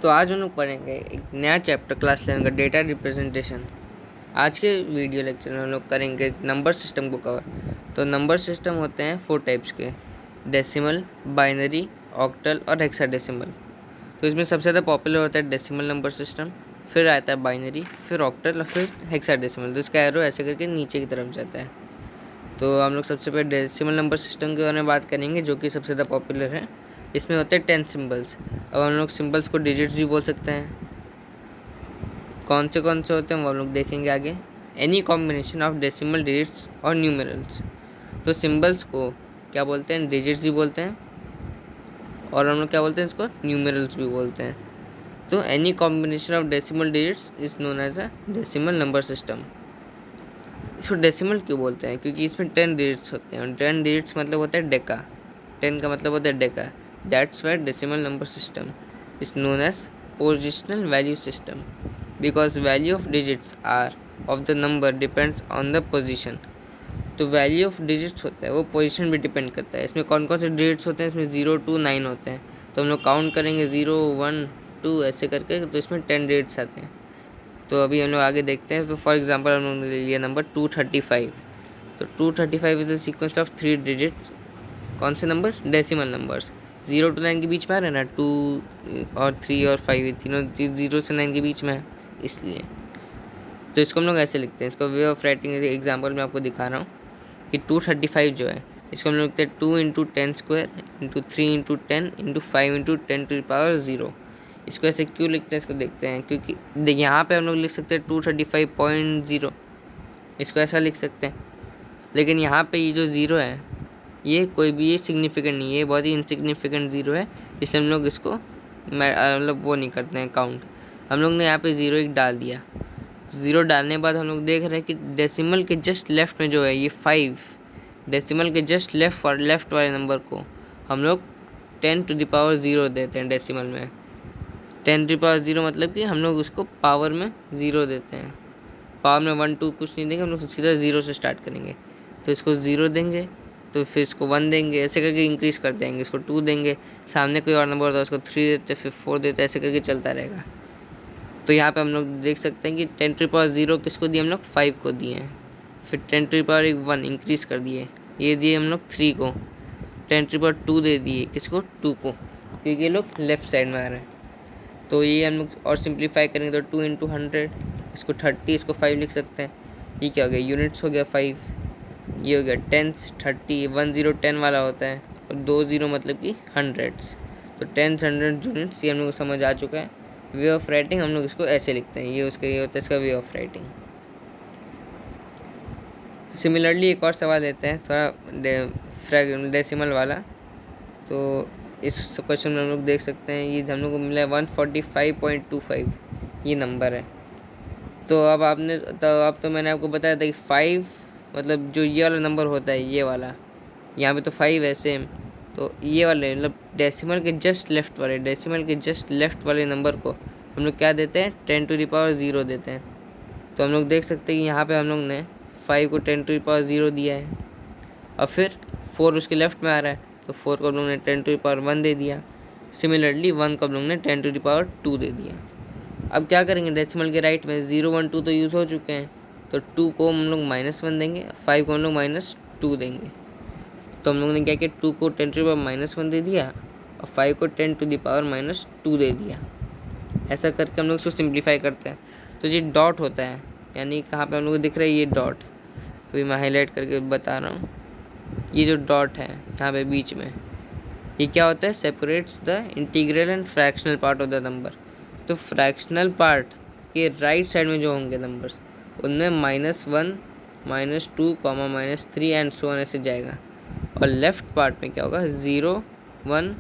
तो आज हम लोग पढ़ेंगे एक नया चैप्टर क्लास 11 का डेटा रिप्रेजेंटेशन। आज के वीडियो लेक्चर में हम लोग करेंगे नंबर सिस्टम को कवर। तो नंबर सिस्टम होते हैं 4 टाइप्स के, डेसिमल, बाइनरी, ऑक्टल और हेक्साडेसिमल। तो इसमें सबसे ज़्यादा पॉपुलर होता है डेसिमल नंबर सिस्टम, फिर आता है बाइनरी, फिर ऑक्टल और फिर हेक्साडेसिमल। तो इसका एरो ऐसे करके नीचे की तरफ जाता है। तो हम लोग सबसे पहले डेसिमल नंबर सिस्टम के बारे में बात करेंगे, जो कि सबसे ज़्यादा पॉपुलर है। इसमें होते हैं 10 सिम्बल्स। अब हम लोग सिम्बल्स को डिजिट्स भी बोल सकते हैं। कौन से होते हैं वो हम लोग देखेंगे आगे। Any combination of decimal digits और न्यूमेरल्स। तो सिम्बल्स को क्या बोलते हैं, डिजिट्स भी बोलते हैं, और हम लोग क्या बोलते हैं इसको, न्यूमेरल्स भी बोलते हैं। तो any combination of decimal digits is known as a decimal number system. इसको डेसिमल क्यों बोलते हैं, क्योंकि इसमें 10 डिजिट्स होते हैं, और 10 डिजिट्स मतलब होता है डेका। 10 का मतलब होता है deca. That's why decimal number system is known as positional value system, because value of digits are of the number depends on the position. तो वैल्यू ऑफ डिजिट्स होता है वो पोजीशन भी डिपेंड करता है। इसमें कौन कौन से डिजिट्स होते हैं, इसमें 0 to 9 होते हैं। तो हम लोग काउंट करेंगे 0 1 2 ऐसे करके, तो इसमें 10 डिजिट्स आते हैं। तो अभी हम लोग आगे देखते हैं। तो फॉर एग्जांपल हम लोग ने ले लिया नंबर 235। तो 235 is a sequence of 3 digits. कौन से नंबर, डेसिमल नंबर्स। 0 to 9 के बीच में आ रहे हैं ना, 2 और 3 और 5 तीनों 0 से 9 के बीच में है, इसलिए। तो इसको हम लोग ऐसे लिखते हैं। इसको वे ऑफ राइटिंग एग्जाम्पल में आपको दिखा रहा हूँ कि 235 जो है, इसको हम लोग लिखते हैं 2 × 10 स्क्वायर × 3 × 10 × 5 × 10⁻0। इसको ऐसे क्यों लिखते हैं, इसको देखते हैं। क्योंकि देखिए यहाँ पे हम लोग लिख सकते हैं 235.0, इसको ऐसा लिख सकते हैं। लेकिन यहाँ पे ये जो ज़ीरो है, ये कोई भी ये सिग्निफिकेंट नहीं है, ये बहुत ही इनसिग्निफिकेंट ज़ीरो है, इसलिए हम लोग इसको मतलब वो नहीं करते हैं काउंट। हम लोग ने यहाँ पे 0 एक डाल दिया। 0 डालने के बाद हम लोग देख रहे हैं कि डेसिमल के जस्ट लेफ्ट में जो है ये 5, डेसिमल के जस्ट लेफ्ट वाले नंबर को हम लोग 10⁻0 देते हैं। डेसिमल में 10⁻0 मतलब कि हम लोग उसको पावर में 0 देते हैं। पावर में 1 2 कुछ नहीं देंगे, हम लोग सीधा 0 से स्टार्ट करेंगे। तो इसको 0 देंगे, तो फिर इसको 1 देंगे, ऐसे करके इंक्रीज़ करते जाएंगे। इसको 2 देंगे, सामने कोई और नंबर होता है उसको 3 देते, फिर 4 देते, ऐसे करके चलता रहेगा। तो यहाँ पे हम लोग देख सकते हैं कि 10⁻0 किसको दिए, हम लोग 5 को दिए हैं। फिर 10⁻1 इंक्रीज़ कर दिए, ये दिए हम लोग 3 को। 10⁻2 दे दिए किसको, 2 को, क्योंकि ये लोग लेफ्ट साइड में आ रहे हैं। तो ये हम लोग और सिंप्लीफाई करेंगे तो 2 × 100, इसको 30, इसको 5 लिख सकते हैं। ये क्या हो गया, यूनिट्स हो गया 5। ये हो गया टेंस, 30, 1 0 10 वाला होता है, और 2 0 मतलब कि हंड्रेड्स। तो 10 100 यूनिट्स, ये हम लोग को समझ आ चुका है। वे ऑफ राइटिंग हम लोग इसको ऐसे लिखते हैं, ये उसका ये होता है इसका वे ऑफ राइटिंग। तो सिमिलरली एक और सवाल देते हैं थोड़ा डेसिमल वाला। तो इस क्वेश्चन में हम लोग देख सकते हैं, ये हम लोग को मिला है 145.25, ये नंबर है। तो अब तो मैंने आपको बताया था कि 5 मतलब जो ये वाला नंबर होता है, ये वाला, यहाँ पे तो 5 है सेम। तो ये वाले मतलब डेसिमल के जस्ट लेफ्ट वाले नंबर को हम लोग क्या देते हैं, 10⁻0 देते हैं। तो हम लोग देख सकते हैं कि यहाँ पे हम लोग ने 5 को 10⁻0 दिया है, और फिर 4 उसके लेफ्ट में आ रहा है, तो 4 को हम लोग ने 10⁻1 दे दिया। सिमिलरली 1 को हम लोग ने 10⁻2 दे दिया। अब क्या करेंगे, डेसिमल के राइट में 0 1 2 तो यूज़ हो चुके हैं, तो 2 को हम लोग -1 देंगे, 5 को हम लोग -2 देंगे। तो हम लोग ने क्या किया, 2 को 10⁻1 दे दिया, और 5 को 10⁻2 दे दिया। ऐसा करके हम लोग इसको सिंप्लीफाई करते हैं। तो ये डॉट होता है, यानी कहाँ पे हम लोग को दिख रहा है ये डॉट, अभी मैं हाईलाइट करके बता रहा हूँ। ये जो डॉट है यहाँ पे बीच में, ये क्या होता है, separates the integral and fractional part of the number. तो फ्रैक्शनल पार्ट के राइट साइड में जो होंगे नंबर्स, उनमें -1 -2 -3 एंड सो ऑन ऐसे जाएगा, और लेफ़्ट पार्ट में क्या होगा, 0 1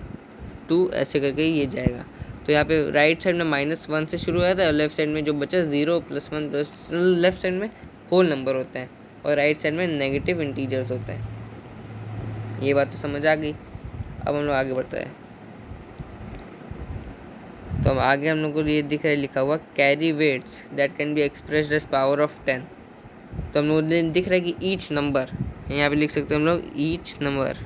2 ऐसे करके ये जाएगा। तो यहाँ पे राइट साइड में -1 से शुरू होता है, और लेफ्ट साइड में जो बचा 0 + 1 लेफ्ट साइड में होल नंबर होते हैं, और राइट साइड में नेगेटिव इंटीजर्स होते हैं। ये बात तो समझ आ गई। अब हम लोग आगे बढ़ते हैं। तो अब आगे हम लोग को ये दिख रहा है लिखा हुआ, carry weights that can be expressed as power of 10। तो हम लोग दिख रहा है कि ईच नंबर, यहाँ पे लिख सकते हैं हम लोग ईच नंबर,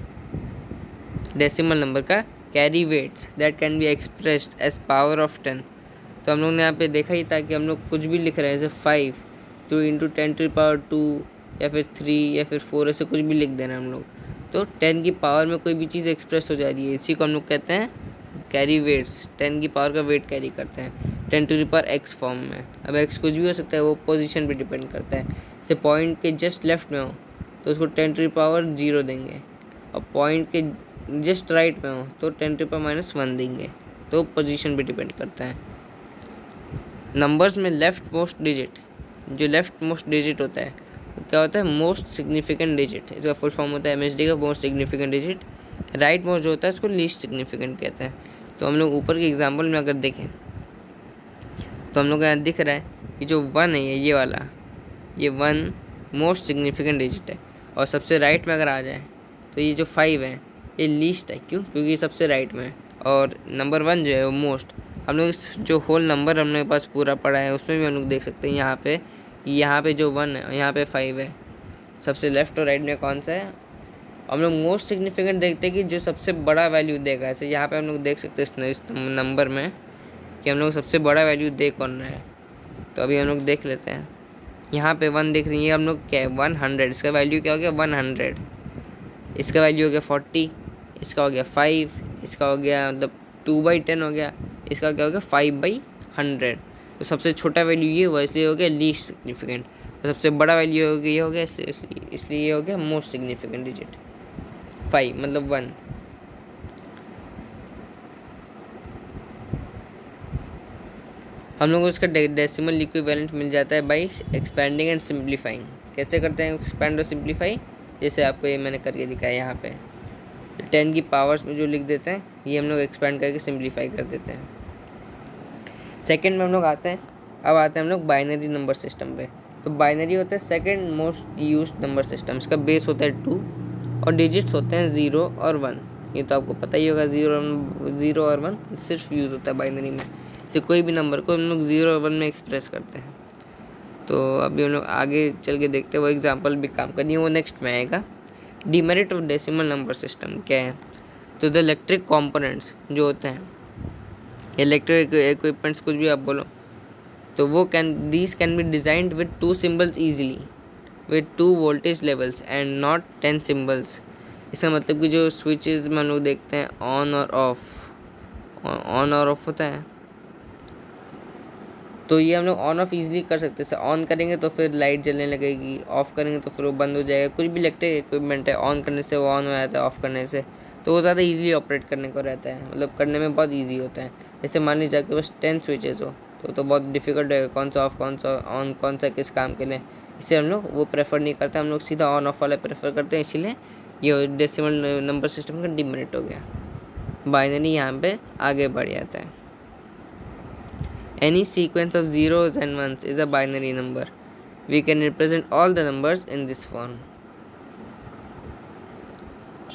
डेसिमल नंबर का carry weights that can be expressed as power of 10। तो हम लोग ने यहाँ पे देखा ही था कि हम लोग कुछ भी लिख रहे हैं, जैसे 5 तो इंटू 10⁻², या फिर 3 या फिर 4, ऐसे कुछ भी लिख दे रहे हैं हम लोग, तो 10 की पावर में कोई भी चीज़ एक्सप्रेस हो जा रही है, इसी को हम लोग कहते हैं कैरी वेट्स। 10 की पावर का वेट कैरी करते हैं 10⁻x फॉर्म में। अब x कुछ भी हो सकता है, वो पोजीशन पे डिपेंड करता है। जैसे पॉइंट के जस्ट लेफ्ट में हो तो उसको 10⁻0 देंगे, और पॉइंट के जस्ट राइट में हो तो 10⁻−1 देंगे, तो पोजीशन पे डिपेंड करता है। नंबर्स में लेफ्ट मोस्ट डिजिट, जो लेफ्ट मोस्ट डिजिट होता है वो क्या होता है, मोस्ट सिग्निफिकेंट डिजिट। इसका फुल फॉर्म होता है MSD का, most significant digit. Right most जो होता है उसको लीस्ट सिग्निफिकेंट कहते हैं। तो हम लोग ऊपर के एग्जाम्पल में अगर देखें तो हम लोग को यहाँ दिख रहा है कि जो 1 है ये वाला, ये 1 मोस्ट सिग्निफिकेंट डिजिट है, और सबसे राइट में अगर आ जाए तो ये जो 5 है ये लीस्ट है। क्यों? क्योंकि ये सबसे राइट में है, और नंबर 1 जो है वो मोस्ट। हम लोग इस जो होल नंबर हमने पास पूरा पढ़ा है उसमें भी हम लोग देख सकते हैं यहाँ पे जो 1 है, यहाँ पे 5 है, सबसे लेफ्ट और राइट में कौन सा है। हम लोग मोस्ट सिग्निफिकेंट देखते हैं कि जो सबसे बड़ा वैल्यू देगा। ऐसे यहाँ पे हम लोग देख सकते हैं इस नंबर में कि हम लोग सबसे बड़ा वैल्यू दे कौन रहा है। तो अभी हम लोग देख लेते हैं, यहाँ पे 1 देख रही है हम लोग, क्या है 100, इसका वैल्यू क्या हो गया 100, इसका वैल्यू हो गया 40, इसका हो गया 5, इसका हो गया मतलब 2/10 हो गया, इसका क्या हो गया 5/100। तो सबसे छोटा वैल्यू ये हुआ, इसलिए हो गया लीस्ट सिग्निफिकेंट। तो सबसे बड़ा वैल्यू हो गया ये हो गया, इसलिए ये हो गया मोस्ट सिग्निफिकेंट डिजिट 5 मतलब 1। हम लोग को इसका डेसिमल इक्विवेलेंट मिल जाता है बाई एक्सपेंडिंग एंड सिंप्लीफाइंग। कैसे करते हैं एक्सपेंड और सिंप्लीफाई? जैसे आपको ये मैंने करके दिखाया यहाँ पे 10 की पावर्स में जो लिख देते हैं ये हम लोग एक्सपेंड करके सिंप्लीफाई कर देते हैं। सेकंड में हम लोग आते हैं, अब आते हैं हम लोग बाइनरी नंबर सिस्टम पे। तो बाइनरी होता है second most used number system. इसका बेस होता है 2 और डिजिट्स होते हैं 0 और 1। ये तो आपको पता ही होगा, 0 और 1 सिर्फ यूज़ होता है बाइनरी में। से कोई भी नंबर को हम लोग 0 और 1 में एक्सप्रेस करते हैं। तो अभी हम लोग आगे चल के देखते हैं, वो एग्जांपल भी काम करनी है, वो नेक्स्ट में आएगा। Demerit of decimal number system क्या है? तो द इलेक्ट्रिक कंपोनेंट्स जो होते हैं, इलेक्ट्रिक इक्विपमेंट्स कुछ भी आप बोलो, तो वो these can be designed with 2 symbols easily with 2 voltage levels and not 10 symbols. इसका मतलब कि जो स्विचेस में हम लोग देखते हैं ऑन और ऑफ होता है, तो ये हम लोग ऑन ऑफ ईजिली कर सकते हैं। ऑन करेंगे तो फिर लाइट जलने लगेगी, ऑफ़ करेंगे तो फिर वो बंद हो जाएगा। कुछ भी इलेक्ट्रिक इक्विपमेंट है, ऑन करने से वो ऑन हो जाता है, ऑफ़ करने से तो वो ज़्यादा ईजिली ऑपरेट करने को रहता है, मतलब करने में बहुत ईजी होता है। जैसे मान लीजिए आपके पास 10 स्विचेस हो तो बहुत डिफिकल्ट है, कौन सा ऑफ, कौन सा ऑन, कौन सा किस काम के लिए। इससे हम लोग वो प्रेफर नहीं करते, हम लोग सीधा ऑन ऑफ वाला प्रेफर करते हैं। इसीलिए ये डेसिमल नंबर सिस्टम का डिमेरिट हो गया। बाइनरी यहाँ पे आगे बढ़ जाता है। Any sequence of zeros and ones is a binary number. We can represent all the numbers in this form.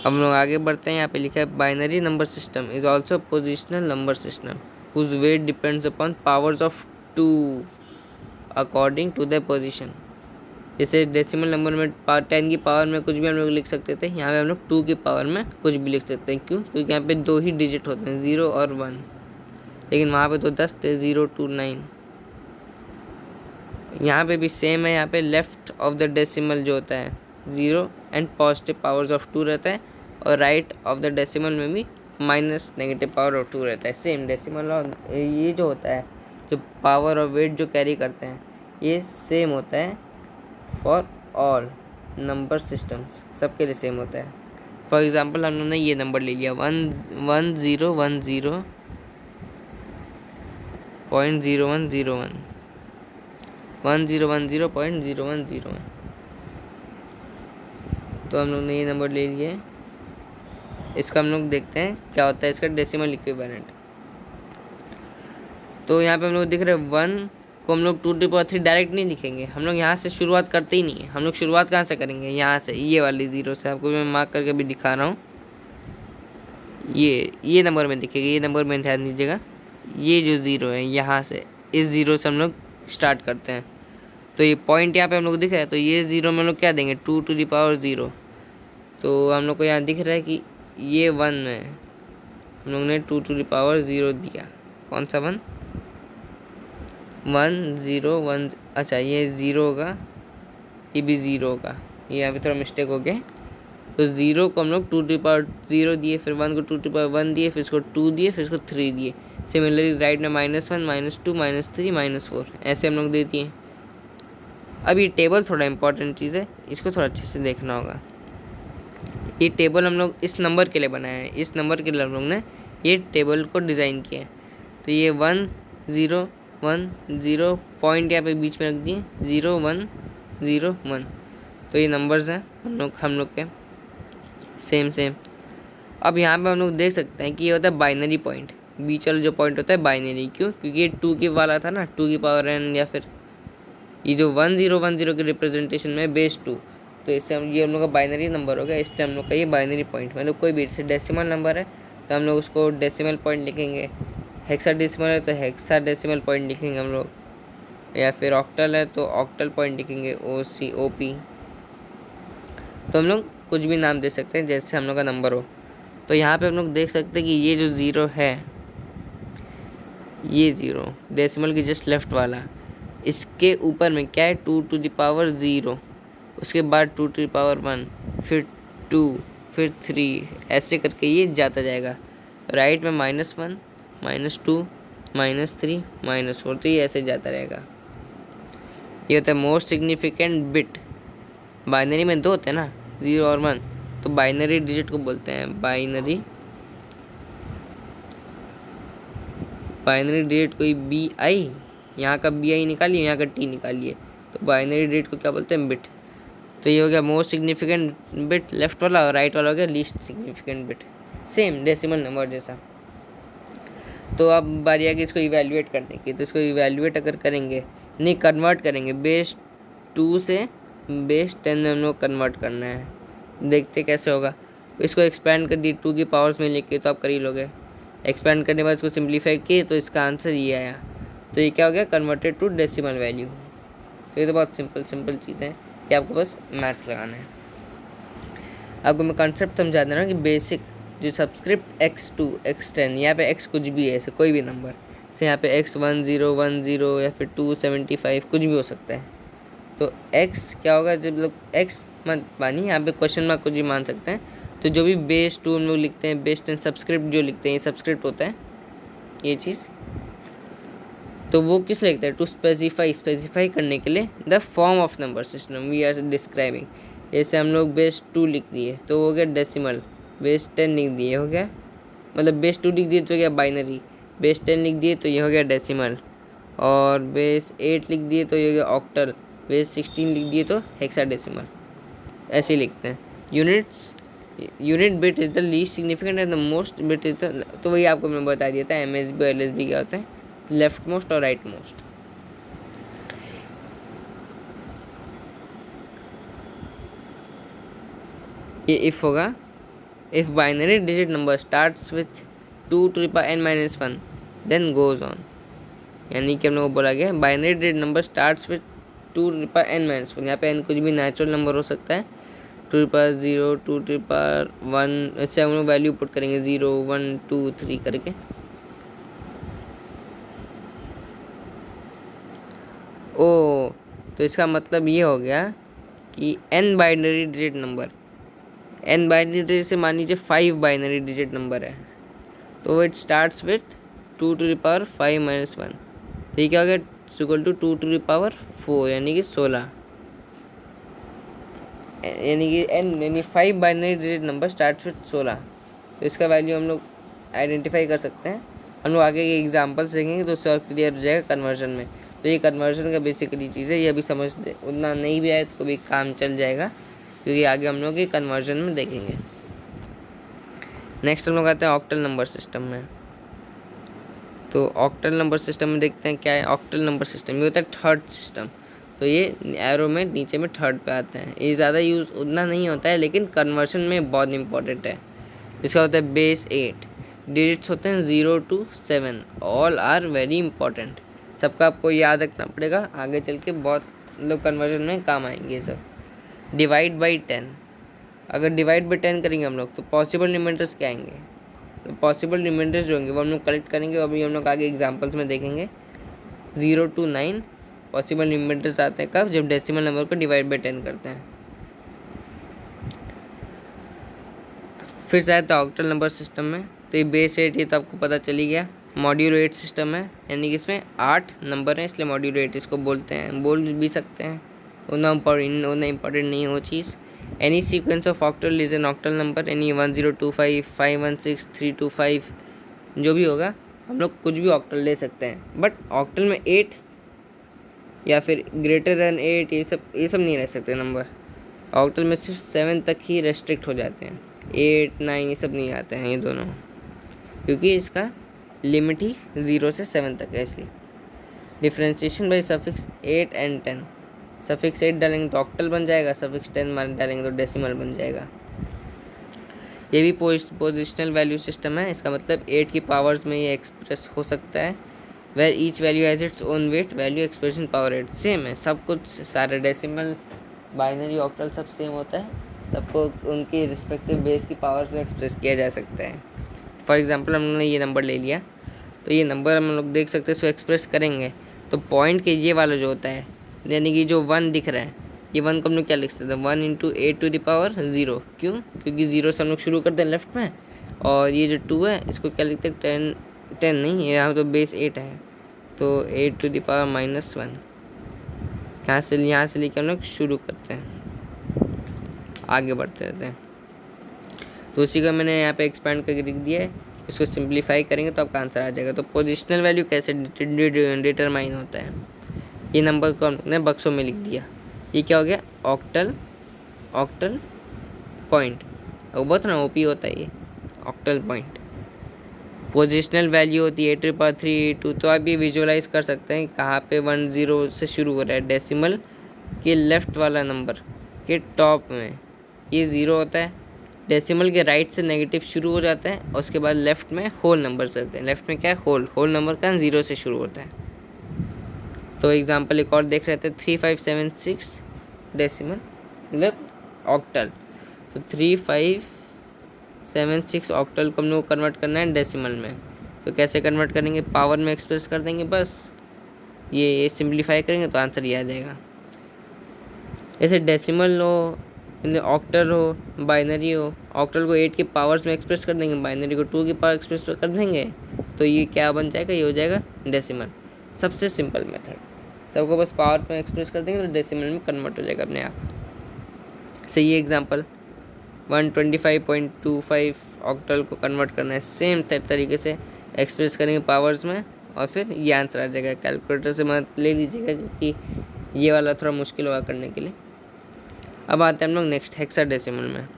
हम लोग आगे बढ़ते हैं, यहाँ पे लिखा है binary number system is also positional number system whose weight depends upon powers of 2 according to their position. जैसे डेसिमल नंबर में 10 की पावर में कुछ भी हम लोग लिख सकते थे, यहाँ पे हम लोग 2 की पावर में कुछ भी लिख सकते हैं। क्यों? क्योंकि यहाँ पे 2 ही डिजिट होते हैं, 0 और 1, लेकिन वहाँ पे तो 10 थे, 0 to 9। यहाँ पे भी सेम है, यहाँ पे लेफ्ट ऑफ द डेसिमल जो होता है 0 एंड पॉजिटिव पावर्स ऑफ 2 रहता है, और राइट ऑफ द डेसिमल में भी माइनस नेगेटिव पावर ऑफ 2 रहता है। सेम डेसिमल और ये जो होता है, जो पावर और वेट जो कैरी करते हैं, ये सेम होता है फॉर ऑल नंबर सिस्टम्स, सबके लिए सेम होता है। फॉर एग्ज़ाम्पल हम लोगों ने ये नंबर ले लिया 11010.0101 1010.0101। तो हम लोग ने ये नंबर ले लिए, इसका हम लोग देखते हैं क्या होता है इसका डेसिमल इक्विवेलेंट। तो यहाँ पे हम लोग दिख रहे हैं 1 को हम लोग 2⁻³ डायरेक्ट नहीं लिखेंगे, हम लोग यहाँ से शुरुआत करते ही नहीं है। हम लोग शुरुआत कहाँ से करेंगे? यहाँ से, ये वाली 0 से। आपको मैं मार्क करके भी दिखा रहा हूँ, ये नंबर में दिखेगा, ये नंबर में ध्यान दीजिएगा। ये जो 0 है, यहाँ से इस 0 से हम लोग स्टार्ट करते हैं। तो ये पॉइंट यहाँ पे हम लोग दिख रहा है, तो ये 0 में हम लोग क्या देंगे? 2⁻0। तो हम लोग को यहाँ दिख रहा है कि ये 1 में हम लोग ने 2⁻0 दिया। कौन सा 1? 1 0 1, अच्छा ये 0 होगा, ये भी 0 होगा, ये यहाँ पे थोड़ा मिस्टेक हो गया। तो 0 को हम लोग 2⁻0 दिए, फिर 1 को 2⁻1 दिए, फिर इसको 2 दिए, फिर इसको 3 दिए। सिमिलरली राइट में -1 -2 -3 -4 ऐसे हम लोग दे दिए। अब ये टेबल थोड़ा इंपॉर्टेंट चीज़ है, इसको थोड़ा अच्छे से देखना होगा। ये टेबल हम लोग इस नंबर के लिए बनाया है, इस नंबर के लिए हम लोग ने ये टेबल को डिज़ाइन किया है। तो ये 1 0 1 0 पॉइंट यहाँ पे बीच में रख दिए, 0 1 0 1। तो ये नंबर्स हैं हम लोग के सेम। अब यहाँ पे हम लोग देख सकते हैं कि ये होता है बाइनरी पॉइंट, बीच वाला जो पॉइंट होता है बाइनरी। क्यों? क्योंकि ये 2 के वाला था ना, 2n, या फिर ये जो 1 0 1 0 के रिप्रेजेंटेशन में बेस 2, तो इससे ये हम लोग का बाइनरी नंबर हो गया, इसलिए हम लोग का ये बाइनरी पॉइंट, मतलब कोई भी जैसे डेसिमल नंबर है तो हम लोग उसको डेसिमल पॉइंट लिखेंगे, हेक्साडेसिमल है तो हेक्साडेसिमल पॉइंट लिखेंगे हम लोग, या फिर ऑक्टल है तो ऑक्टल पॉइंट लिखेंगे, OP। तो हम लोग कुछ भी नाम दे सकते हैं जैसे हम लोग का नंबर हो। तो यहाँ पे हम लोग देख सकते हैं कि ये जो 0 है, ये 0 डेसिमल की जस्ट लेफ्ट वाला, इसके ऊपर में क्या है 2⁻0, उसके बाद 2⁻1, फिर 2, फिर 3, ऐसे करके ये जाता जाएगा। राइट में -1 -2 -3 -4, तो ये ऐसे जाता रहेगा। ये होता है मोस्ट सिग्निफिकेंट बिट। बाइनरी में 2 होते हैं ना, 0 और 1, तो बाइनरी डिजिट को बोलते हैं बाइनरी डिजिट। कोई BI, यहाँ का BI निकालिए, यहाँ का T निकालिए, तो बाइनरी डिजिट को क्या बोलते हैं? बिट। तो ये हो गया मोस्ट सिग्निफिकेंट बिट लेफ्ट वाला, और राइट वाला हो गया least significant bit, same decimal number जैसा। तो अब बारी आ गई इसको इवैल्यूएट करने की। तो इसको इवैल्यूएट अगर करेंगे, नहीं कन्वर्ट करेंगे, बेस 2 से बेस 10 में हम लोग कन्वर्ट करना है, देखते कैसे होगा। इसको एक्सपेंड कर दी 2 की पावर्स में लेके, तो आप कर ही लोगे। एक्सपेंड करने के बाद इसको सिंप्लीफाई किए तो इसका आंसर ये आया। तो ये क्या हो गया? Converted to decimal value. तो ये तो बहुत सिंपल चीज़ है कि आपको बस मैथ्स लगाना है। आपको मैं कॉन्सेप्ट समझा दे रहा हूँ कि बेसिक जो सब्सक्रिप्ट x2 x10, यहाँ पे x कुछ भी है, ऐसे कोई भी नंबर से, यहाँ पे x1 0 1 0 या फिर 275 कुछ भी हो सकता है। तो x क्या होगा? जब लोग x मत मानिए, यहाँ पे क्वेश्चन मार्क कुछ भी मान सकते हैं। तो जो भी बेस 2 हम लोग लिखते हैं, बेस 10 सब्सक्रिप्ट जो लिखते हैं, ये सब्सक्रिप्ट होता है ये चीज़। तो वो किस लिखता है? टू स्पेसिफाई करने के लिए the form of number system we are describing. जैसे हम लोग बेस 2 लिख दिए तो हो गया डेसिमल, बेस 10 लिख दिए हो गया, मतलब बेस 2 लिख दिए तो हो गया बाइनरी, बेस 10 लिख दिए तो ये हो गया डेसिमल, और बेस 8 लिख दिए तो ये हो गया ऑक्टल, बेस 16 लिख दिए तो हेक्साडेसिमल। ऐसे ही लिखते हैं। Unit bit is the least significant and the most bit is the, तो वही आपको मैं बता दिया था MSB और LSB क्या होता है, लेफ्ट मोस्ट और राइट मोस्ट। ये इफ होगा, if binary digit number starts with 2⁻n-1 then goes on, यानी कि हम लोग को बोला गया binary digit number starts with 2⁻n-1। यहाँ पे n कुछ भी नेचुरल नंबर हो सकता है, 2⁻0 2⁻1, ऐसे हम लोग वैल्यू पुट करेंगे 0 1 2 3 करके। ओ, तो इसका मतलब ये हो गया कि n binary digit number, n binary digit से मान लीजिए 5 बाइनरी डिजिट नंबर है, तो इट स्टार्ट्स विथ 2⁻5-1। तो ये क्या हो गया? इक्वल टू 2⁻4, यानी कि 16, यानी कि n यानी 5 binary digit number starts with 16। तो इसका वैल्यू हम लोग आइडेंटिफाई कर सकते हैं। हम लोग आगे के एग्जांपल्स देखेंगे तो उससे और क्लियर हो जाएगा कन्वर्जन में। तो ये कन्वर्जन का बेसिकली चीज़ है, ये अभी समझ उतना नहीं भी आए तो भी काम चल जाएगा, क्योंकि आगे हम लोग ये कन्वर्जन में देखेंगे। नेक्स्ट हम लोग आते हैं ऑक्टल नंबर सिस्टम में। तो ऑक्टल नंबर सिस्टम में देखते हैं क्या है। ऑक्टल नंबर सिस्टम ये होता है थर्ड सिस्टम, तो ये एरो में नीचे में थर्ड पे आते हैं। ये ज़्यादा यूज़ उतना नहीं होता है, लेकिन कन्वर्जन में बहुत इंपॉर्टेंट है। इसका होता है बेस 8, डिजिट्स होते हैं 0 to 7, all are very important. सबका आपको याद रखना पड़ेगा, आगे चल के बहुत लोग कन्वर्जन में काम आएंगे ये सब। डिवाइड बाई 10, अगर डिवाइड बाई 10 करेंगे हम लोग तो पॉसिबल रिमाइंडर्स क्या आएंगे? पॉसिबल रिमाइंडर्स जो होंगे वो हम लोग कलेक्ट करेंगे, और अभी हम लोग आगे एग्जांपल्स में देखेंगे। 0 to 9 पॉसिबल रिमाइंडर्स आते हैं कब, जब डेसिमल नंबर को डिवाइड बाई 10 करते हैं। फिर से आता है ऑक्टल नंबर सिस्टम में। तो ये बेस 8 ये तो आपको पता चली गया। मॉड्यूलो 8 सिस्टम है, यानी कि इसमें 8 नंबर हैं, इसलिए मॉड्यूलो 8 इसको बोलते हैं, बोल भी सकते हैं। उतना इम्पॉर्टेंट नहीं है वो चीज़। Any sequence of octal is an octal number, यानी 1025 516 325 जो भी होगा, हम लोग कुछ भी ऑक्टल ले सकते हैं। बट ऑक्टल में 8 या फिर ग्रेटर देन 8 ये सब नहीं रह सकते नंबर। ऑक्टल में सिर्फ 7 तक ही रेस्ट्रिक्ट हो जाते हैं, 8 9 ये सब नहीं आते हैं ये दोनों, क्योंकि इसका लिमिट ही 0 से 7 तक है। इसलिए differentiation by suffix 8 and 10। Suffix 8 डालेंगे तो ऑक्टल बन जाएगा, सफिक्स 10 डालेंगे तो डेसिमल बन जाएगा। ये भी पोजिशनल वैल्यू सिस्टम है। इसका मतलब 8 की पावर्स में ये एक्सप्रेस हो सकता है। Where each value has its own weight, value expression power 8 same है। सब कुछ सारे डेसिमल बाइनरी ऑक्टल सब सेम होता है, सबको उनकी रिस्पेक्टिव बेस की पावर्स में एक्सप्रेस किया जा सकता है। फॉर एग्जांपल हमने ये नंबर ले लिया, तो ये नंबर हम लोग देख सकते हैं, इसको एक्सप्रेस करेंगे तो पॉइंट के ये वाला जो होता है, यानी कि जो 1 दिख रहा है, ये 1 को हम लोग क्या लिख सकते हैं, 1 × 8⁻0। क्यों? क्योंकि 0 से हम लोग शुरू करते हैं लेफ्ट में, और ये जो 2 है इसको क्या लिखते हैं, 10 नहीं, यहाँ तो बेस 8 है, तो 8⁻−1। यहाँ से लेकर हम लोग शुरू करते हैं, आगे बढ़ते रहते हैं। तो उसी का मैंने यहाँ पे एक्सपेंड करके लिख दिया है। इसको सिंप्लीफाई करेंगे तो आपका आंसर आ जाएगा। तो पोजिशनल वैल्यू कैसे डिटरमाइन होता है, ये नंबर को हमने बक्सों में लिख दिया। ये क्या हो गया, ऑक्टल पॉइंट। और बहुत ना ओपी होता है ये ऑक्टल पॉइंट। पोजिशनल वैल्यू होती है 8�382। तो आप ये विजुअलाइज कर सकते हैं कहाँ पे 10 से शुरू हो रहा है, डेसिमल के लेफ्ट वाला नंबर के टॉप में ये 0 होता है, डेसिमल के राइट से नेगेटिव शुरू हो जाता है, और उसके बाद लेफ्ट में होल नंबर चलते हैं। लेफ्ट में क्या है, होल नंबर का 0 से शुरू होता है। तो एग्जांपल एक और देख रहे थे, 3576 डेसिमल मतलब ऑक्टल। तो 3576 ऑक्टल को हम लोग कन्वर्ट करना है डेसिमल में। तो कैसे कन्वर्ट करेंगे, पावर में एक्सप्रेस कर देंगे, बस ये सिंप्लीफाई करेंगे तो आंसर ये आ जाएगा। जैसे डेसिमल हो, ऑक्टल हो, बाइनरी हो, ऑक्टल को 8 की पावर्स में एक्सप्रेस कर देंगे, बाइनरी को 2 की पावर एक्सप्रेस कर देंगे, तो ये क्या बन जाएगा, ये हो जाएगा डेसिमल। सबसे सिंपल मेथड, सबको बस पावर में एक्सप्रेस कर देंगे तो डेसिमल में कन्वर्ट हो जाएगा अपने आप। से ये एग्जांपल 125.25 ऑक्टल को कन्वर्ट करना है, सेम तरीके से एक्सप्रेस करेंगे पावर्स में, और फिर ये आंसर आ जाएगा। कैलकुलेटर से मदद ले लीजिएगा, क्योंकि ये वाला थोड़ा मुश्किल होगा करने के लिए। अब आते हैं हम लोग नेक्स्ट हेक्साडेसिमल में।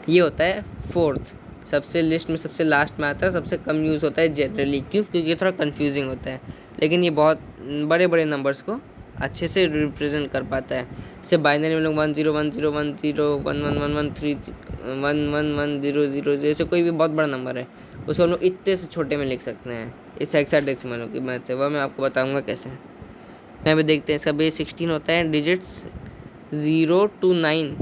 ये होता है 4th, सबसे लिस्ट में सबसे लास्ट में आता है, सबसे कम यूज़ होता है जनरली। क्यों? क्योंकि ये थोड़ा कंफ्यूजिंग होता है, लेकिन ये बहुत बड़े बड़े नंबर्स को अच्छे से रिप्रेजेंट कर पाता है। जैसे बाइनरी में लोग 10 10 10 10 11 11 3 11 10 जैसे कोई भी बहुत बड़ा नंबर है, उसको हम लोग इतने से छोटे में लिख सकते हैं इस हेक्साडेसिमल की मदद से। वह मैं आपको बताऊँगा कैसे। यहाँ पे देखते हैं, इसका बेस 16 होता है, डिजिट्स 0 to 9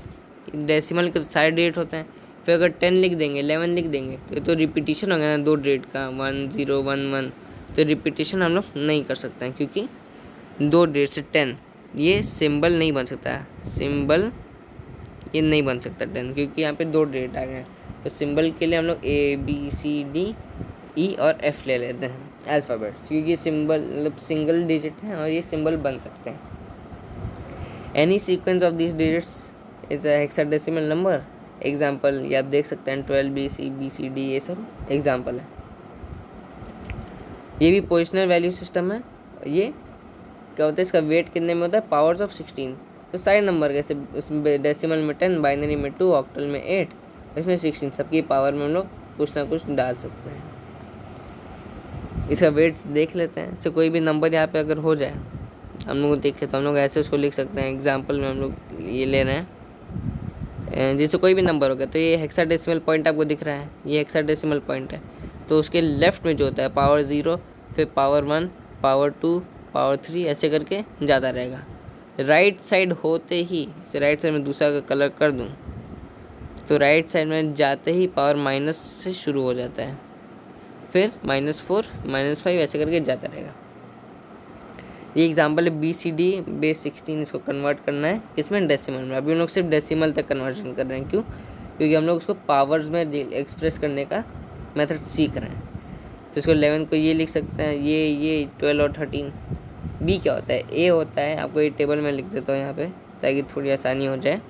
डेसिमल के सारे डिजिट होते हैं। फिर अगर 10 लिख देंगे, 11 लिख देंगे, तो ये तो रिपीटिशन हो गया ना 2 डिजिट का, 1 0 1 1। तो रिपीटिशन हम लोग नहीं कर सकते हैं, क्योंकि 2 डिजिट से 10 ये सिंबल नहीं बन सकता है, सिंबल ये नहीं बन सकता 10, क्योंकि यहाँ पे 2 डिजिट आ गए हैं। तो सिंबल के लिए हम लोग ABCDE और F ले लेते हैं अल्फ़ाबेट्स, क्योंकि सिंबल मतलब सिंगल डिजिट है और ये सिंबल बन सकते हैं। Any sequence of this digits is a hexadecimal number. Example ये आप देख सकते हैं 12 BCD ये सब एग्जाम्पल है। ये भी पोजिशनल वैल्यू सिस्टम है। ये क्या होता है, इसका वेट कितने में होता है, पावर्स ऑफ 16। तो सारे नंबर कैसे, उसमें डेसिमल में 10, बाइनरी में 2, ऑक्टल में 8, इसमें 16, सबकी पावर में हम लोग कुछ ना कुछ डाल सकते हैं। इसका वेट्स देख लेते हैं। इससे कोई भी नंबर यहाँ पे अगर हो जाए, हम लोग देखें तो हम लोग ऐसे उसको लिख सकते हैं। एग्जाम्पल में हम लोग ये ले रहे हैं, जैसे कोई भी नंबर हो गया, तो ये हेक्साडेसिमल पॉइंट आपको दिख रहा है, ये हेक्साडेसिमल पॉइंट है। तो उसके लेफ्ट में जो होता है पावर 0, फिर पावर 1, पावर 2, पावर 3, ऐसे करके ज़्यादा रहेगा। राइट साइड होते ही, इसे राइट साइड में दूसरा का कलर कर दूँ तो राइट साइड में जाते ही पावर माइनस से शुरू हो जाता है, फिर -4 -5 ऐसे करके जाता रहेगा। ये एग्जांपल है BCD बेस 16, इसको कन्वर्ट करना है किसमें, डेसिमल में। अभी हम लोग सिर्फ डेसिमल तक कन्वर्जन कर रहे हैं, क्यों, क्योंकि हम लोग उसको पावर्स में एक्सप्रेस करने का मेथड सीख रहे हैं। तो इसको 11 को ये लिख सकते हैं, ये 12 और 13। B क्या होता है, A होता है, आपको ये टेबल में लिख देता हूँ यहाँ पे ताकि थोड़ी आसानी हो जाए।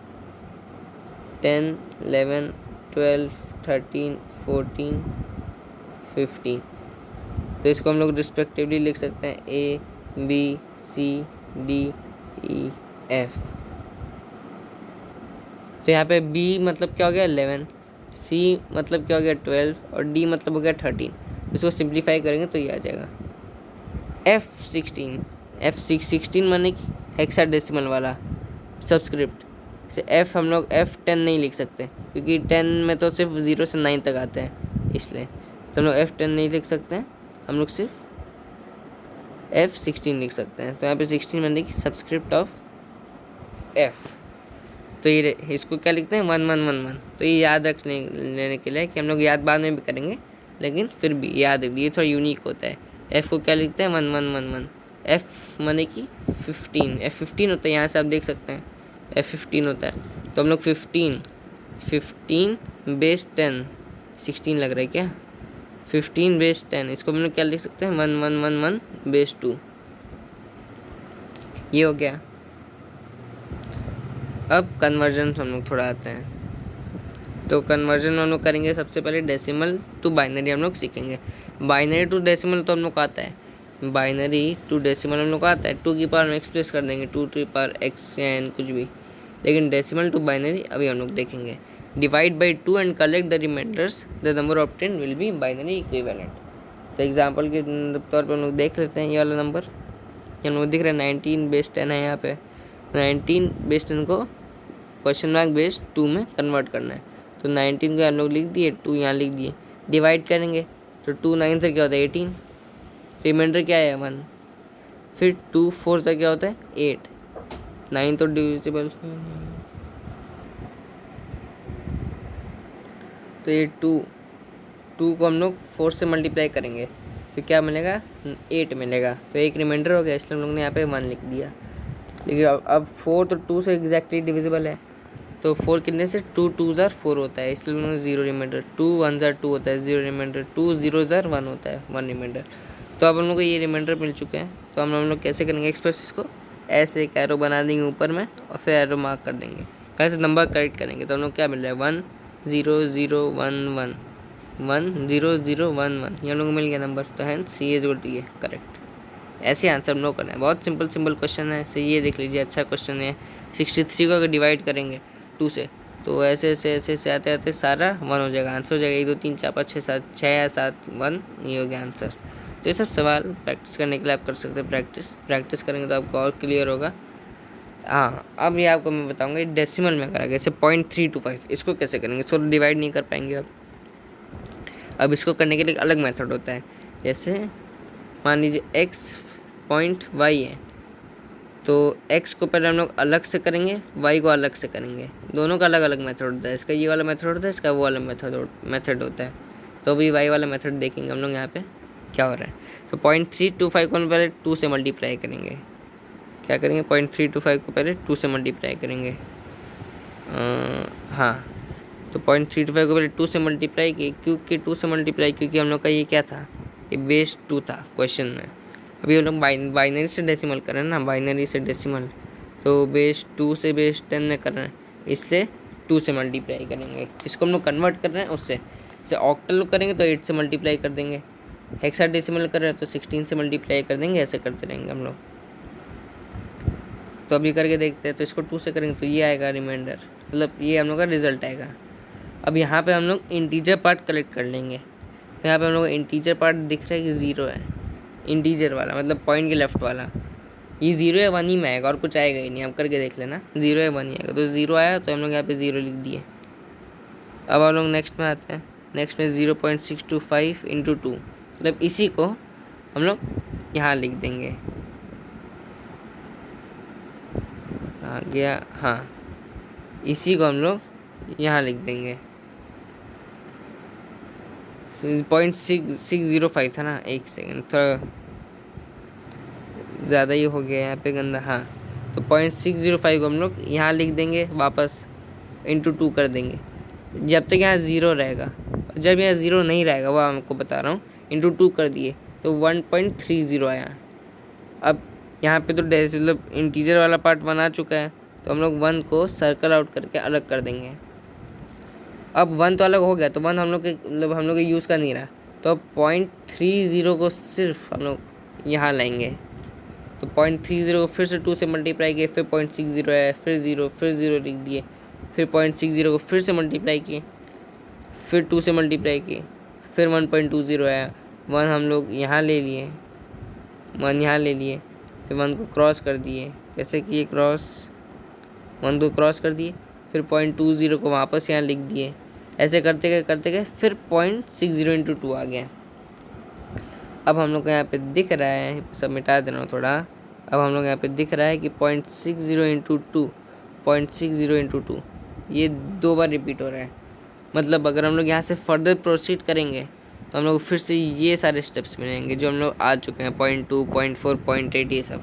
10 11 12 13 14 15। तो इसको हम लोग रिस्पेक्टिवली लिख सकते हैं A B C D E F। तो यहाँ पे B मतलब क्या हो गया 11, C मतलब क्या हो गया 12 और D मतलब हो गया 13। इसको सिंप्लीफाई करेंगे तो ये आ जाएगा F16 माने कि हेक्साडेसिमल वाला सबस्क्रिप्ट से F हम लोग F10 नहीं लिख सकते क्योंकि 10 में तो सिर्फ 0 से 9 तक आते हैं, इसलिए तो हम लोग F10 नहीं लिख सकते हैं, हम लोग सिर्फ F16 लिख सकते हैं। तो यहाँ पे 16 माने कि सबस्क्रिप्ट ऑफ F। तो ये इसको क्या लिखते हैं 1111। तो ये याद रख लेने के लिए कि हम लोग याद बाद में भी करेंगे, लेकिन फिर भी याद ये थोड़ा यूनिक होता है। F को क्या लिखते हैं 1111। F माने कि 15, F15 होता है, यहाँ से आप देख सकते हैं F15 होता है। तो हम लोग 15 बेस 10, 16 लग रहा है क्या, 15 बेस 10, इसको हम लोग क्या लिख सकते हैं 1111 बेस 2। ये हो गया। अब कन्वर्जन हम लोग थोड़ा आते हैं। तो कन्वर्जन हम लोग करेंगे, सबसे पहले डेसिमल टू बाइनरी हम लोग सीखेंगे। बाइनरी टू डेसिमल तो हम लोग को आता है, बाइनरी टू डेसिमल हम लोग को आता है, 2 की पावर में एक्सप्रेस कर देंगे, 2 की पावर x या n कुछ भी। लेकिन डेसिमल टू बाइनरी अभी हम लोग देखेंगे। Divide by 2 and collect the remainders, the number obtained will be binary equivalent. तो एग्जाम्पल के तौर पर हम लोग देख लेते हैं ये वाला नंबर, हम लोग दिख रहा है 19 बेस 10 है। यहाँ पे 19 बेस 10 को क्वेश्चन मार्क बेस 2 में कन्वर्ट करना है। तो 19 को हम लोग लिख दिए, 2 यहाँ लिख दिए, डिवाइड करेंगे तो 2 9 से क्या होता है 18, रिमाइंडर क्या है 1, फिर 2 4 से क्या होता है 8, 9 तो डिविजिबल, तो ये 2 को हम लोग 4 से मल्टीप्लाई करेंगे तो क्या मिलेगा 8 मिलेगा। तो एक रिमाइंडर हो गया, इसलिए हम लोग ने यहाँ पे 1 लिख दिया। लेकिन अब 4 तो 2 से एग्जैक्टली डिविजिबल है, तो 4 कितने से 2 2 ज़ार 4 होता है, इसलिए उन्होंने 0 रिमाइंडर, 2 1 ज़ार 2 होता है 0 रिमाइंडर, 2 0 ज़ार 1 होता है 1 रिमाइंडर। तो अब हम लोग को ये रिमाइंडर मिल चुके हैं। तो हम लोग कैसे करेंगे एक्सप्रेस, इसको ऐसे एक एरो बना देंगे ऊपर में और फिर एरो मार्क कर देंगे, कैसे नंबर करेक्ट करेंगे। तो हम लोग क्या मिल रहा है 1 0 0 1 1 1 0 0 1 1, ये हम लोग को मिल गया नंबर। तो हैंस ये इज ये करेक्ट। ऐसे आंसर हम लोग करना है, बहुत सिंपल क्वेश्चन है। से ये देख लीजिए, अच्छा क्वेश्चन है। 63 को अगर डिवाइड करेंगे 2 से तो ऐसे आते आते सारा 1 हो जाएगा, आंसर हो जाएगा 1 2 3 4 5 6 7 6 या 7 1, ये हो गया आंसर। तो ये सब सवाल प्रैक्टिस करने के लिए आप कर सकते हैं, प्रैक्टिस करेंगे तो आपको और क्लियर होगा। हाँ, अब ये आपको मैं बताऊँगा डेसिमल में करा जैसे 0.325, इसको कैसे करेंगे, इसको डिवाइड नहीं कर पाएंगे आप। अब इसको करने के लिए एक अलग मेथड होता है। जैसे मान लीजिए x पॉइंट y है, तो x को पहले हम लोग अलग से करेंगे, y को अलग से करेंगे, दोनों का अलग अलग मेथड होता है। इसका ये वाला मेथड होता है, इसका वो वाला मेथड होता है। तो अभी y वाला मेथड देखेंगे हम लोग यहाँ पे क्या हो रहा है। तो 0.325 को हम पहले 2 से मल्टीप्लाई करेंगे। क्या करेंगे 0.325 को पहले 2 से मल्टीप्लाई करेंगे। हाँ, तो 0.325 को पहले 2 से मल्टीप्लाई किए, क्योंकि 2 से मल्टीप्लाई क्योंकि हम लोग का ये क्या था, ये बेस 2 था क्वेश्चन में। अभी हम लोग बाइनरी से डेसिमल कर रहे हैं ना, बाइनरी से डेसिमल, तो बेस 2 से बेस 10 में कर रहे हैं, इसलिए 2 से मल्टीप्लाई करेंगे। इसको हम लोग कन्वर्ट कर रहे हैं उससे, जैसे ऑक्टल करेंगे तो 8 से मल्टीप्लाई कर देंगे, हेक्साडेसिमल कर रहे हैं तो 16 से मल्टीप्लाई कर देंगे, ऐसे करते रहेंगे हम लोग। तो अभी करके देखते हैं। तो इसको 2 से करेंगे तो ये आएगा रिमाइंडर, मतलब ये हम लोग का रिजल्ट आएगा। अब यहाँ पे हम लोग इंटीजर पार्ट कलेक्ट कर लेंगे। तो यहाँ पे हम लोग इंटीजर पार्ट दिख रहा है कि 0 है, इंटीजर वाला मतलब पॉइंट के लेफ्ट वाला, ये 0 या 1 ही में आएगा और कुछ आएगा ही नहीं, आप करके देख लेना 0 या 1 ही आएगा। तो 0 आया तो हम लोग यहाँ पे 0 लिख दिए। अब हम लोग नेक्स्ट में आते हैं। नेक्स्ट में 0.625 इंटू 2, मतलब इसी को हम लोग यहाँ लिख देंगे। आ गया, हाँ, इसी को हम लोग यहाँ लिख देंगे। 0.605 था ना, एक सेकेंड, थोड़ा ज़्यादा ही हो गया यहाँ पे गंदा। हाँ, तो 0.605 को हम लोग यहाँ लिख देंगे, वापस इंटू 2 कर देंगे जब तक यहाँ ज़ीरो रहेगा। जब यहाँ ज़ीरो नहीं रहेगा, वो आपको बता रहा हूँ, इंटू 2 कर दिए तो 1.30 आया। अब यहाँ पे तो मतलब इंटीजर वाला पार्ट बना चुका है, तो हम लोग 1 को सर्कल आउट करके अलग कर देंगे। अब 1 तो अलग हो गया, तो 1 हम लोग के मतलब हम लोग के यूज़ का नहीं रहा, तो अब 0.30 को सिर्फ हम लोग यहाँ लाएंगे। तो 0.30 को फिर से 2 से मल्टीप्लाई किए, फिर 0.60 आया, फिर ज़ीरो लिख दिए, फिर 0.60 को फिर से मल्टीप्लाई किए, फिर 2 से मल्टीप्लाई किए, फिर 1.20 आया। 1 हम लोग यहाँ ले लिए, 1 यहाँ ले लिए, फिर 1 को क्रॉस कर दिए। कैसे किए क्रॉस? 1 को क्रॉस कर दिए, फिर 0.20 को वापस यहाँ लिख दिए। ऐसे करते गए फिर 0.60 इंटू 2 आ गया। अब हम लोग को यहाँ पे दिख रहा है, सब मिटा देना हो थोड़ा। अब हम लोग यहाँ पे दिख रहा है कि 0.60 इंटू 2, 0.60 इंटू 2 ये 2 बार रिपीट हो रहा है। मतलब अगर हम लोग यहाँ से फर्दर प्रोसीड करेंगे तो हम लोग फिर से ये सारे स्टेप्स मिलेंगे जो हम लोग आ चुके हैं, 0.2, 0.4, 0.8 ये सब।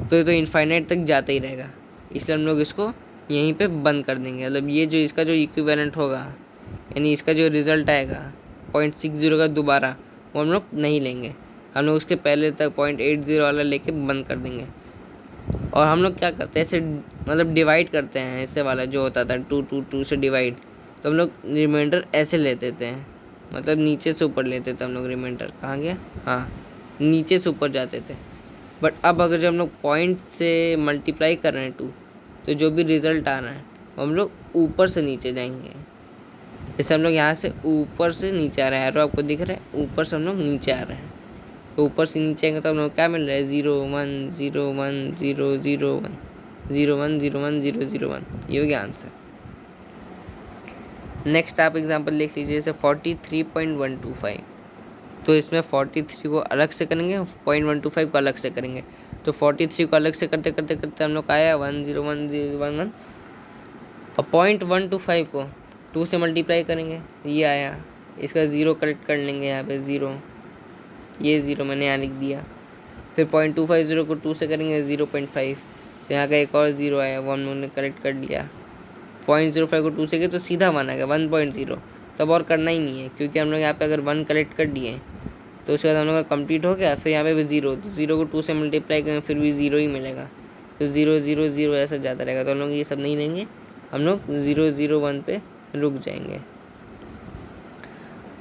तो ये तो इनफाइनाइट तक जाता ही रहेगा, इसलिए हम लोग इसको यहीं पे बंद कर देंगे। मतलब ये जो इसका जो इक्विवेलेंट होगा, यानी इसका जो रिज़ल्ट आएगा 0.60 का दोबारा, वो हम लोग नहीं लेंगे। हम लोग उसके पहले तक 0.80 वाला लेके बंद कर देंगे। और हम लोग क्या करते हैं, ऐसे मतलब डिवाइड करते हैं, ऐसे वाला जो होता था 2 से डिवाइड, तो हम लोग रिमाइंडर ऐसे ले देते हैं, मतलब नीचे से ऊपर लेते थे हम लोग। रिमाइंडर कहाँ गया? हाँ, नीचे से ऊपर जाते थे। बट अब अगर जब हम लोग पॉइंट से मल्टीप्लाई कर रहे हैं 2, तो जो भी रिज़ल्ट आ रहा है वो हम लोग ऊपर से नीचे जाएंगे। जैसे हम लोग यहाँ से ऊपर से नीचे आ रहे हैं, एरो आपको दिख रहा है, ऊपर से हम लोग नीचे आ रहे हैं। तो ऊपर से नीचे आएंगे तो हम लोग क्या मिल रहा है? 0 1 0 1 0 0 1 0 1 0 1 0 0 1, ये हो गया आंसर। नेक्स्ट आप एग्जांपल लिख लीजिए, जैसे 43.125। तो इसमें 43 को अलग से करेंगे, 0.125 को अलग से करेंगे। तो 43 को अलग से करते करते करते हम लोग आया 101 और 0.125 को 2 से मल्टीप्लाई करेंगे, ये आया। इसका ज़ीरो कलेक्ट कर लेंगे यहाँ पे, ज़ीरो, ये ज़ीरो मैंने यहाँ लिख दिया। फिर 0.250 को 2 से करेंगे 0.5, तो यहाँ का एक और ज़ीरो आया, वो हम लोग ने कलेक्ट कर लिया। 0.05 को 2 से किया तो सीधा मान आ गया 1.0। तब और करना ही नहीं है, क्योंकि हम लोग यहाँ पे अगर 1 कलेक्ट कर दिए तो उसके बाद हम लोग का कंप्लीट हो गया। फिर यहाँ पे भी ज़ीरो, तो ज़ीरो को 2 से मल्टीप्लाई करेंगे फिर भी ज़ीरो ही मिलेगा, तो 0 0 0 ऐसा जाता रहेगा। तो हम लोग ये सब नहीं लेंगे, हम लोग 0 0 1 पे रुक जाएंगे।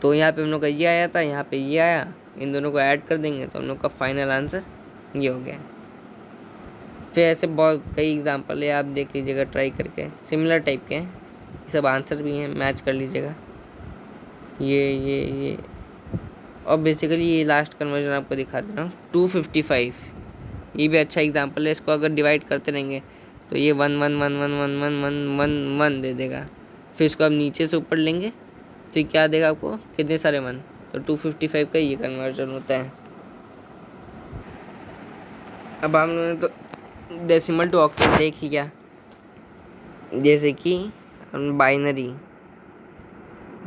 तो यहाँ पे हम लोग का ये आया था, यहाँ पे ये आया, इन दोनों को ऐड कर देंगे तो हम लोग का फाइनल आंसर ये हो गया। फिर ऐसे बहुत कई एग्जांपल है, आप देख लीजिएगा ट्राई करके, सिमिलर टाइप के हैं, ये सब आंसर भी हैं, मैच कर लीजिएगा। ये और बेसिकली ये लास्ट कन्वर्जन आपको दिखा दे रहा हूँ, 255, ये भी अच्छा एग्जांपल है। इसको अगर डिवाइड करते रहेंगे तो ये 1 1 1 1 1 1 1 1 1 दे देगा। फिर इसको आप नीचे से ऊपर लेंगे तो क्या देगा आपको, कितने सारे 1, तो 255 का ये कन्वर्जन होता है। अब हम लोगों ने तो डेसिमल टू ऑक्टल देख लिया, जैसे कि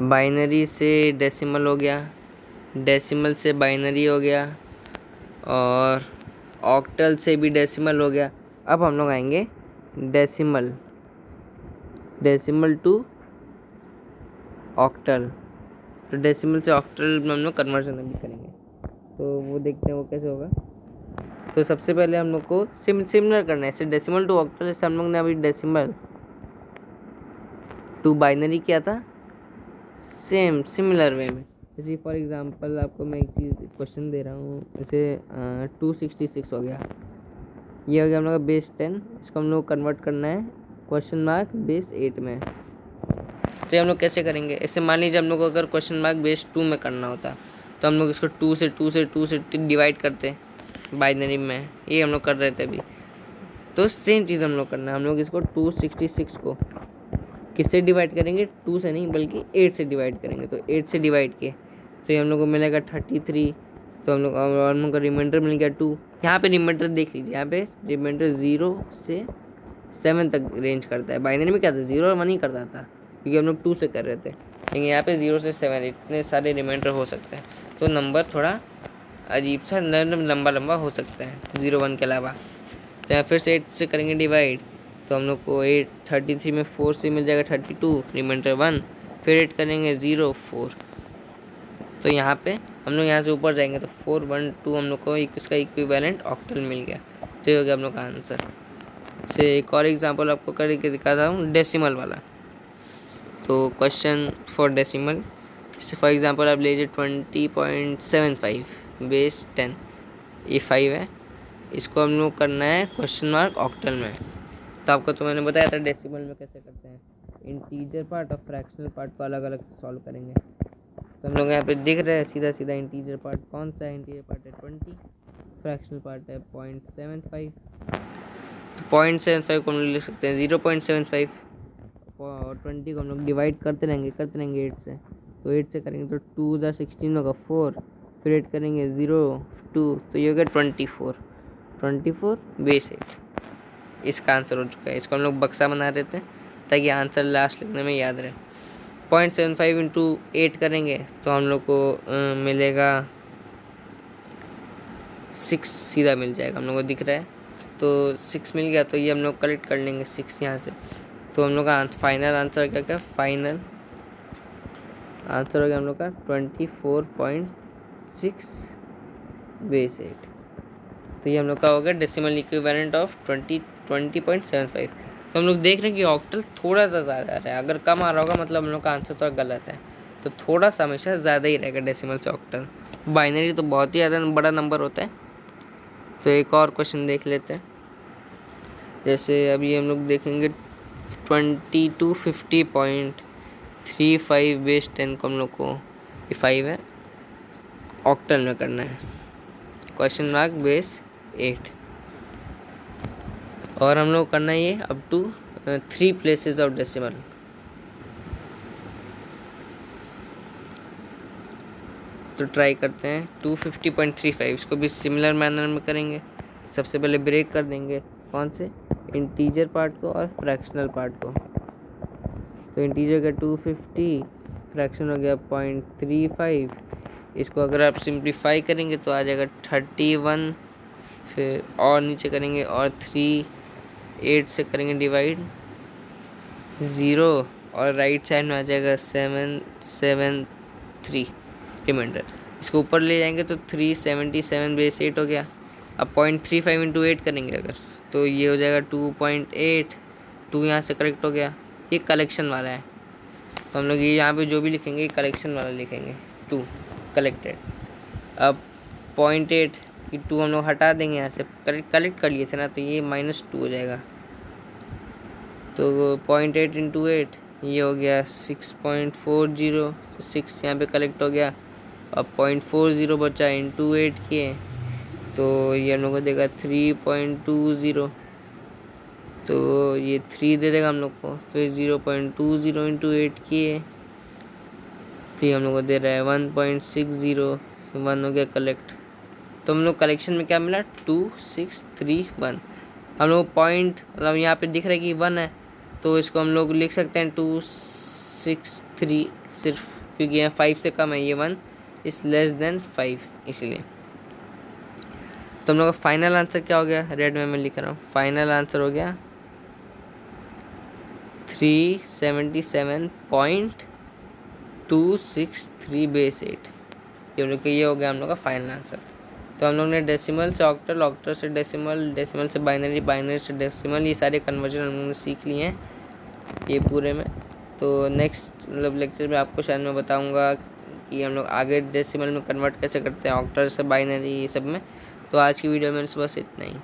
बाइनरी से डेसिमल हो गया, डेसिमल से बाइनरी हो गया, और ऑक्टल से भी डेसिमल हो गया। अब हम लोग आएंगे डेसिमल टू ऑक्टल। तो डेसिमल से ऑक्टल में हम लोग कन्वर्जन अभी करेंगे, तो वो देखते हैं वो कैसे होगा। तो सबसे पहले हम लोग को सिमिलर करना है, जैसे डेसिमल टू ऑक्टल, जैसे हम लोग ने अभी डेसिमल टू बाइनरी किया था, सेम सिमिलर वे में। जैसे फॉर एग्जांपल आपको मैं एक चीज़ क्वेश्चन दे रहा हूँ, जैसे 266 हो गया, ये हो गया हम लोग का बेस 10, इसको हम लोग कन्वर्ट करना है क्वेश्चन मार्क बेस 8 में। तो हम लोग कैसे करेंगे, ऐसे मान लीजिए हम लोग को अगर क्वेश्चन मार्क बेस 2 में करना होता तो हम लोग इसको 2 से डिवाइड करते बाइनरी में, ये हम लोग कर रहे थे अभी। तो सेम चीज़ हम लोग करना है, हम लोग इसको 266 को किससे डिवाइड करेंगे, 2 से नहीं बल्कि 8 से डिवाइड करेंगे। तो 8 से डिवाइड किए तो ये हम लोग को मिलेगा 33, तो हम लोग का रिमाइंडर मिल गया 2। यहाँ पे रिमाइंडर देख लीजिए, यहाँ पे रिमाइंडर 0 से 7 तक रेंज करता है। बाइनरी में क्या था, 0 और 1 ही करता था, क्योंकि हम लोग 2 से कर रहे थे, लेकिन यहाँ पे 0 से 7 इतने सारे रिमाइंडर हो सकते हैं, तो नंबर थोड़ा अजीब सा लंबा लंबा हो सकता है 0 1 के अलावा। तो यहाँ फिर से 8 से करेंगे डिवाइड, तो हम लोग को 33 में 4 से मिल जाएगा 32, रिमाइंडर 1, फिर 8 करेंगे 0 4। तो यहाँ पे हम लोग यहाँ से ऊपर जाएंगे तो 4 1 2 हम लोग को इसका इक्विवेलेंट ऑक्टल मिल गया। तो ये हो गया हम लोग का आंसर। से एक और एग्जांपल आपको करके दिखाता हूँ डेसिमल वाला। तो question for decimal, for example आप लीजिए 20.75 बेस 10, ये 5 है, इसको हम लोग करना है क्वेश्चन मार्क ऑक्टल में। तो आपको तो मैंने बताया था डेसिमल में कैसे करते हैं, इंटीजर पार्ट और फ्रैक्शनल पार्ट को अलग अलग सॉल्व करेंगे। तो हम लोग यहाँ पे दिख रहे हैं सीधा सीधा इंटीजर पार्ट कौन सा है, इंटीजर पार्ट है 20, फ्रैक्शनल पार्ट है 0.75। तो 0.75 को हम लोग लिख सकते हैं 0.75, और 20 को हम लोग डिवाइड करते रहेंगे 8 से। तो 8 से करेंगे तो 2 × 16 होगा 4, फिर 8 करेंगे 0 2, तो ये हो गया 24 बेस 8। इसका आंसर हो चुका है। इसको हम लोग बक्सा बना देते हैं ताकि आंसर लास्ट लिखने में याद रहे। 0.75 इंटू 8 करेंगे तो हम लोग को मिलेगा 6, सीधा मिल जाएगा, हम लोग को दिख रहा है। तो 6 मिल गया, तो ये हम लोग कलेक्ट कर लेंगे 6 यहाँ से। तो हम लोग का फाइनल आंसर क्या फाइनल आंसर हो गया हम लोग का 24.6 बेस 8। तो ये हम लोग का हो गया डेसिमल इक्विवेलेंट ऑफ 20.75। तो हम लोग देख रहे हैं कि ऑक्टल थोड़ा सा ज़्यादा आ रहा है, अगर कम आ रहा होगा मतलब हम लोग का आंसर थोड़ा गलत है। तो थोड़ा सा हमेशा ज़्यादा ही रहेगा डेसिमल से ऑक्टल। बाइनरी तो बहुत ही ज़्यादा बड़ा नंबर होता है। तो एक और क्वेश्चन देख लेते हैं। जैसे अभी हम लोग देखेंगे 2250.35 बेस 10 को हम लोग को, ये 5 है, ऑक्टल में करना है क्वेश्चन मार्क बेस 8। और हम लोग करना है ये up to 3 places of decimal. तो ट्राई करते हैं 250.35, इसको भी सिमिलर मैनर में करेंगे। सबसे पहले ब्रेक कर देंगे कौन से, इंटीजर पार्ट को और फ्रैक्शनल पार्ट को। तो इंटीजर का 250, फ्रैक्शन हो गया 0.35। इसको अगर आप सिंप्लीफाई करेंगे तो आ जाएगा 31, फिर और नीचे करेंगे और 3, 8 से करेंगे डिवाइड 0, और राइट साइड में आ जाएगा 773 रिमाइंडर। इसको ऊपर ले जाएंगे तो 377 बेस 8 हो गया। अब 0.35 इंटू 8 करेंगे अगर, तो ये हो जाएगा 2.8, 2 यहाँ से करेक्ट हो गया। ये कलेक्शन वाला है, तो हम लोग ये यहाँ पे जो भी लिखेंगे कलेक्शन वाला लिखेंगे, 2 कलेक्टेड। अब 0.8 की 2 हम लोग हटा देंगे यहाँ से, कलेक्ट कर लिए थे ना, तो ये -2 हो जाएगा। तो 0.8 इंटू 8 ये हो गया 6.40, तो 6 यहाँ पे कलेक्ट हो गया। अब 0.40 बचा इंटू 8 किए तो ये हम लोग को देगा 3.20, तो ये 3 दे देगा हम लोग को। फिर 0.20 इंटू 8 किए तो ये हम लोग को दे रहा है 1.60, 1 हो गया कलेक्ट। तो हम लोग कलेक्शन में क्या मिला 2631। हम लोग पॉइंट मतलब यहाँ पे दिख रहा है कि 1 है, तो इसको हम लोग लिख सकते हैं 263 सिर्फ, क्योंकि यहाँ 5 से कम है, ये 1 इज़ लेस देन 5 इसलिए। तो हम लोग का फाइनल आंसर क्या हो गया, रेड में मैं लिख रहा हूँ, फाइनल आंसर हो गया 377.263 बेस 8। ये लोग ये हो गया हम लोग का फाइनल आंसर। तो हम लोग ने डेसिमल से ऑक्टल, ऑक्टल से डेसिमल, डेसिमल से बाइनरी, बाइनरी से डेसिमल, ये सारे कन्वर्जन हम लोग ने सीख लिए हैं ये पूरे में। तो नेक्स्ट मतलब लेक्चर में आपको शायद मैं बताऊंगा कि हम लोग आगे डेसिमल में कन्वर्ट कैसे करते हैं, ऑक्टल से बाइनरी, ये सब में। तो आज की वीडियो में बस इतना ही।